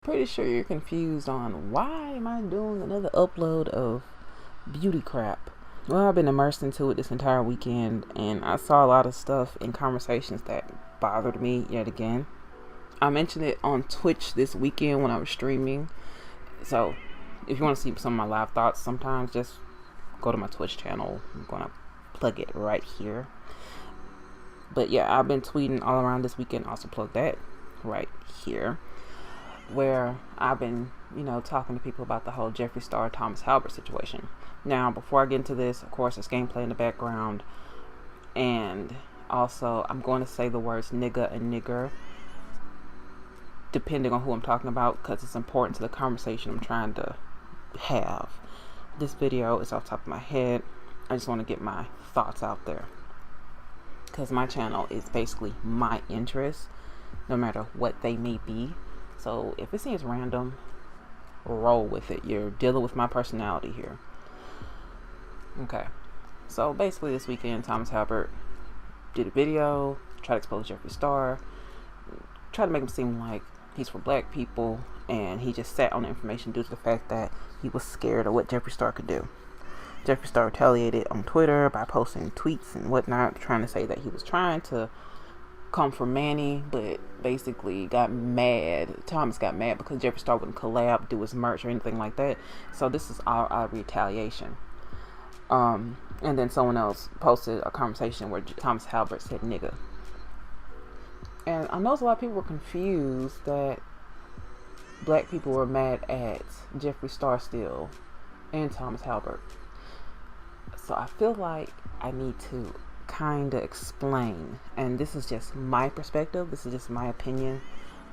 pretty sure you're confused on why am I doing another upload of beauty crap. Well, I've been immersed into it this entire weekend, and I saw a lot of stuff in conversations that bothered me yet again. I mentioned it on Twitch this weekend when I was streaming. So if you want to see some of my live thoughts sometimes, just go to my Twitch channel. I'm going to plug it right here. But yeah, I've been tweeting all around this weekend. Also plug that right here, where I've been, talking to people about the whole Jeffree Star Thomas Halbert situation. Now, before I get into this, of course, there's gameplay in the background, and also I'm going to say the words nigga and nigger depending on who I'm talking about, because it's important to the conversation I'm trying to have. This video is off the top of my head. I just want to get my thoughts out there, because my channel is basically my interests, no matter what they may be. So if it seems random, roll with it. You're dealing with my personality here. Okay, so basically this weekend, Thomas Halbert did a video, tried to expose Jeffree Star, tried to make him seem like he's for black people, and he just sat on the information due to the fact that he was scared of what Jeffree Star could do. Jeffree Star retaliated on Twitter by posting tweets and whatnot, trying to say that he was trying to come for Manny, but basically got mad. Thomas got mad because Jeffree Star wouldn't collab, do his merch or anything like that. So this is our retaliation. And then someone else posted a conversation where Thomas Halbert said nigga. And I know a lot of people were confused that black people were mad at Jeffree Star still and Thomas Halbert. So I feel like I need to kind of explain, and this is just my perspective, this is just my opinion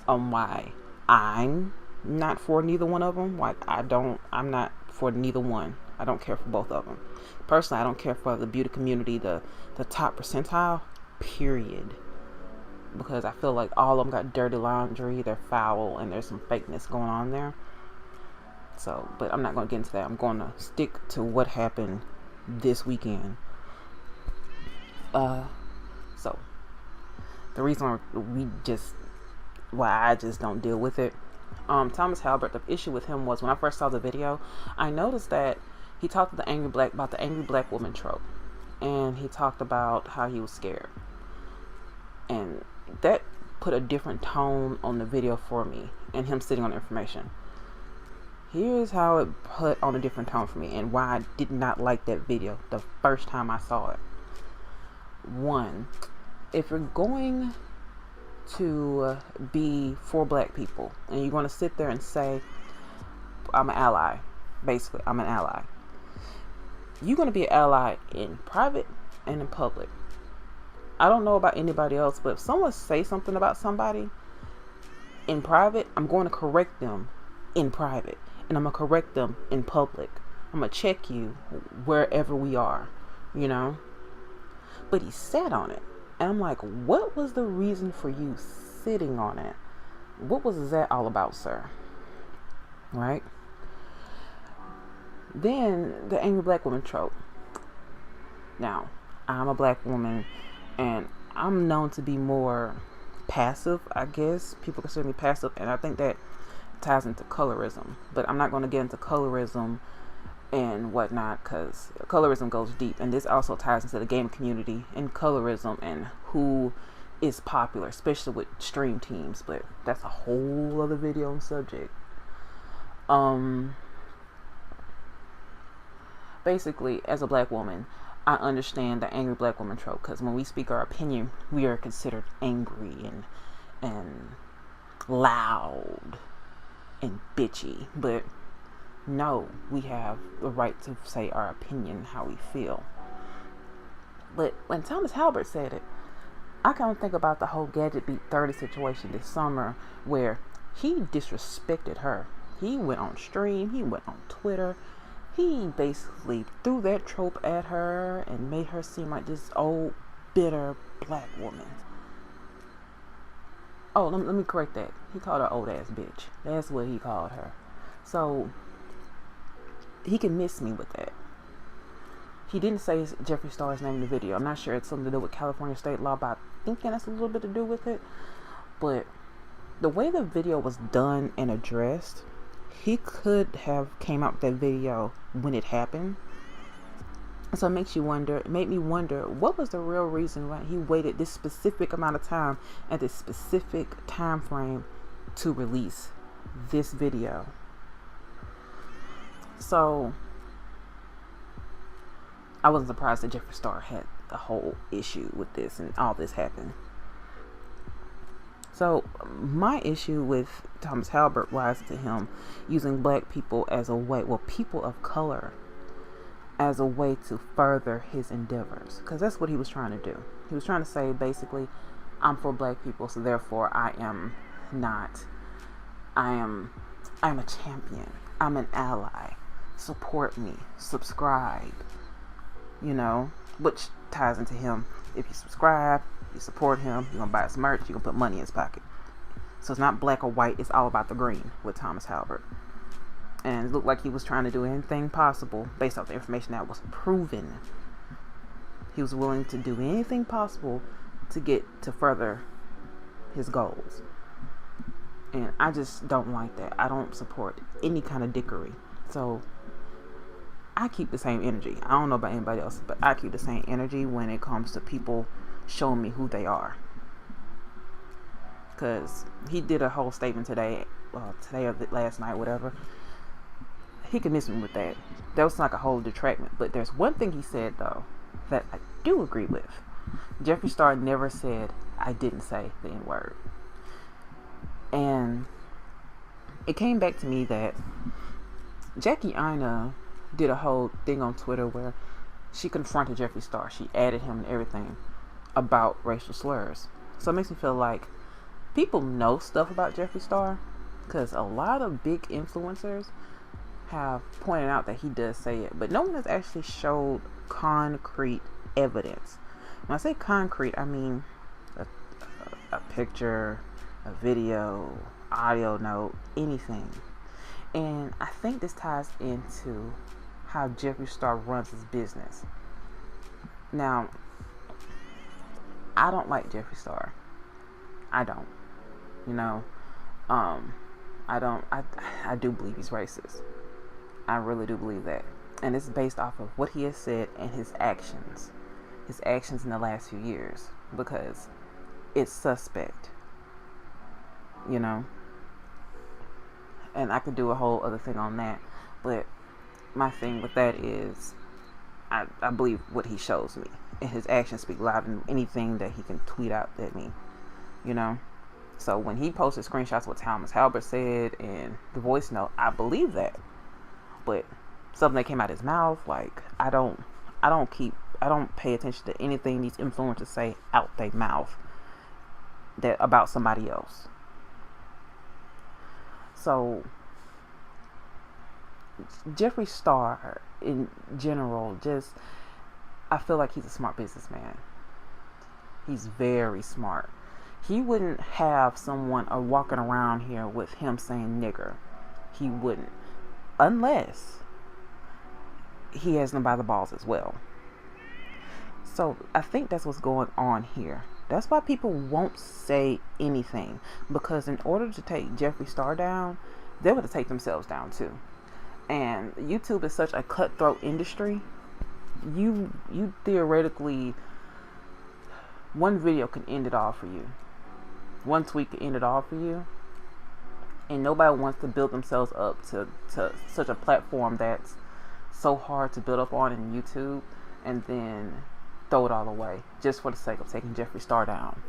on why I'm not for neither one of them. I'm not for neither one. I don't care for both of them. Personally, I don't care for the beauty community, the top percentile, period. Because I feel like all of them got dirty laundry, they're foul, and there's some fakeness going on there. So, but I'm not going to get into that. I'm going to stick to what happened this weekend. So the reason why I just don't deal with it. Thomas Halbert, the issue with him was when I first saw the video, I noticed that he talked to about the angry black woman trope, and he talked about how he was scared, and that put a different tone on the video for me, and him sitting on the information. Here's how it put on a different tone for me, and why I did not like that video the first time I saw it. One, if you're going to be for black people and you're going to sit there and say I'm an ally, basically I'm an ally, you're going to be an ally in private and in public. I don't know about anybody else, but if someone says something about somebody in private, I'm going to correct them in private, and I'm going to correct them in public. I'm going to check you wherever we are, But he sat on it. And I'm like, what was the reason for you sitting on it? What was that all about, sir? Right? Then the angry black woman trope. Now, I'm a black woman, and I'm known to be more passive, I guess. People consider me passive, and I think that ties into colorism. But I'm not going to get into colorism and whatnot, because colorism goes deep, and this also ties into the game community and colorism and who is popular, especially with stream teams, but that's a whole other video and subject. Basically, as a black woman, I understand the angry black woman trope, because when we speak our opinion, we are considered angry and loud and bitchy, but no, we have the right to say our opinion, how we feel. But when Thomas Halbert said it, I kind of think about the whole Gadget Beat 30 situation this summer, where he disrespected her. He went on stream, he went on Twitter, he basically threw that trope at her and made her seem like this old, bitter black woman. Oh, let me correct that. He called her old ass bitch. That's what he called her. So he can miss me with that. He didn't say Jeffree Star's name in the video. I'm not sure it's something to do with California state law, but I'm thinking that's a little bit to do with it. But the way the video was done and addressed, he could have came out with that video when it happened. So it made me wonder, what was the real reason why he waited this specific amount of time at this specific time frame to release this video. So I wasn't surprised that Jeffree Star had a whole issue with this and all this happened. So my issue with Thomas Halbert was to him using black people as a way, well, people of color, as a way to further his endeavors, because that's what he was trying to do. He was trying to say, basically, I'm for black people, so therefore I am a champion, I'm an ally, support me, subscribe, which ties into him. If you subscribe, you support him, you're gonna buy his merch, you're gonna put money in his pocket. So it's not black or white, it's all about the green with Thomas Halbert. And it looked like he was trying to do anything possible based off the information that was proven. He was willing to do anything possible to get to further his goals. And I just don't like that. I don't support any kind of dickery. So I keep the same energy. I don't know about anybody else, but I keep the same energy when it comes to people showing me who they are. Because he did a whole statement today or last night, whatever. He could miss me with that. That was like a whole detractment. But there's one thing he said, though, that I do agree with. Jeffree Star never said, I didn't say the N-word. And it came back to me that Jackie Aina did a whole thing on Twitter where she confronted Jeffree Star. She added him and everything about racial slurs. So it makes me feel like people know stuff about Jeffree Star, because a lot of big influencers have pointed out that he does say it, but no one has actually showed concrete evidence. When I say concrete, I mean a picture, a video, audio note, anything. And I think this ties into how Jeffree Star runs his business. Now, I don't like Jeffree Star. I don't. I do believe he's racist. I really do believe that. And it's based off of what he has said and his actions. His actions in the last few years. Because it's suspect. And I could do a whole other thing on that. But my thing with that is I believe what he shows me. And his actions speak louder than anything that he can tweet out at me. So when he posted screenshots of what Thomas Halbert said and the voice note, I believe that. But something that came out of his mouth, like, I don't pay attention to anything these influencers say out their mouth that about somebody else. So Jeffree Star in general, I feel like he's a smart businessman. He's very smart. He wouldn't have someone walking around here with him saying nigger. He wouldn't. Unless he has them by the balls as well. So I think that's what's going on here. That's why people won't say anything. Because in order to take Jeffree Star down, they would have to take themselves down too. And YouTube is such a cutthroat industry. You theoretically, one video can end it all for you. One tweet can end it all for you. And nobody wants to build themselves up to such a platform that's so hard to build up on in YouTube and then throw it all away just for the sake of taking Jeffree Star down.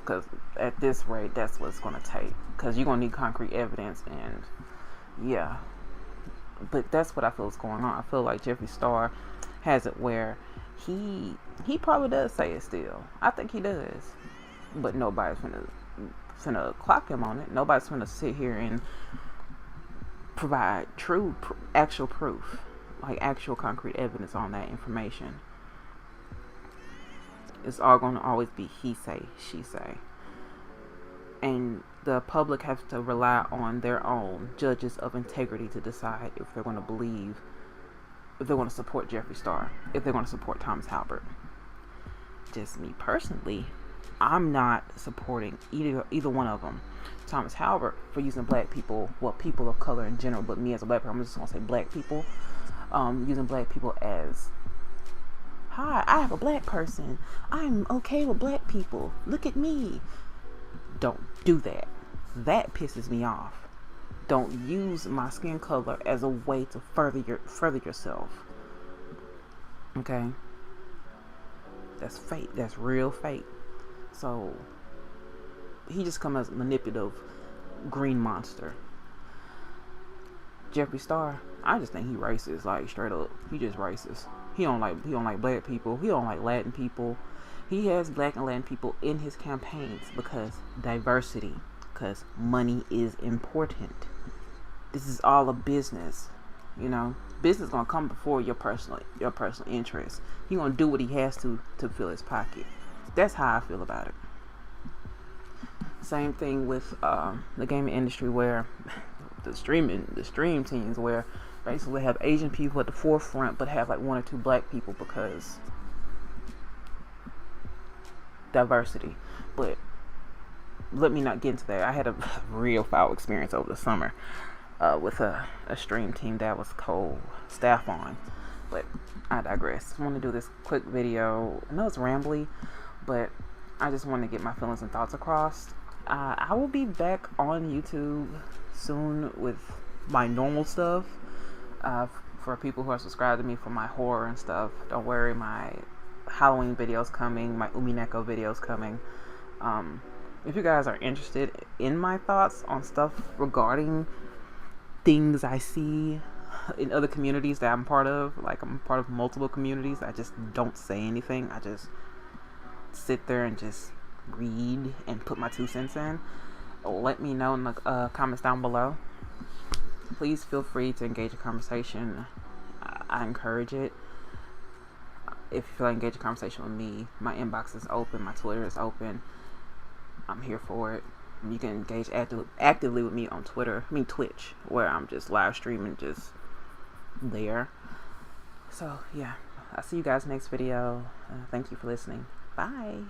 Because at this rate, that's what it's going to take. Because you're going to need concrete evidence, and yeah. But that's what I feel is going on. I feel like Jeffree Star has it where he probably does say it still. I think he does. But nobody's finna clock him on it. Nobody's finna sit here and provide actual proof, like actual concrete evidence on that information. It's all going to always be he say, she say. And the public has to rely on their own judges of integrity to decide if they're going to believe, if they want to support Jeffree Star, if they're going to support Thomas Halbert. Just me personally, I'm not supporting either one of them. Thomas Halbert for using black people, well, people of color in general, but me as a black person, I'm just gonna say black people, using black people as, hi, I have a black person, I'm okay with black people, look at me. Don't do that. That pisses me off. Don't use my skin color as a way to further yourself. Okay, that's fake. That's real fake. So he just come as a manipulative green monster. Jeffree Star, I just think he racist, like straight up. He just racist. He don't like black people. He don't like Latin people. He has black and Latin people in his campaigns because diversity, because money is important. This is all a business, you know. Business gonna come before your personal interest. He gonna do what he has to fill his pocket. That's how I feel about it. Same thing with the gaming industry, where the stream teams, where basically have Asian people at the forefront, but have like one or two black people because diversity. But let me not get into that. I had a real foul experience over the summer with a stream team that was co-staff on. But I digress. I want to do this quick video. I know it's rambly, but I just want to get my feelings and thoughts across. I will be back on YouTube soon with my normal stuff. For people who are subscribed to me for my horror and stuff, don't worry, my Halloween videos coming, my Umineko videos coming. If you guys are interested in my thoughts on stuff regarding things I see in other communities that I'm part of, like I'm part of multiple communities, I just don't say anything. I just sit there and just read and put my 2 cents in. Let me know in the comments down below. Please feel free to engage in conversation. I encourage it. If you feel like engage in conversation with me, my inbox is open, my Twitter is open. I'm here for it. You can engage actively with me on Twitch, where I'm just live streaming just there. So yeah, I'll see you guys next video. Thank you for listening. Bye.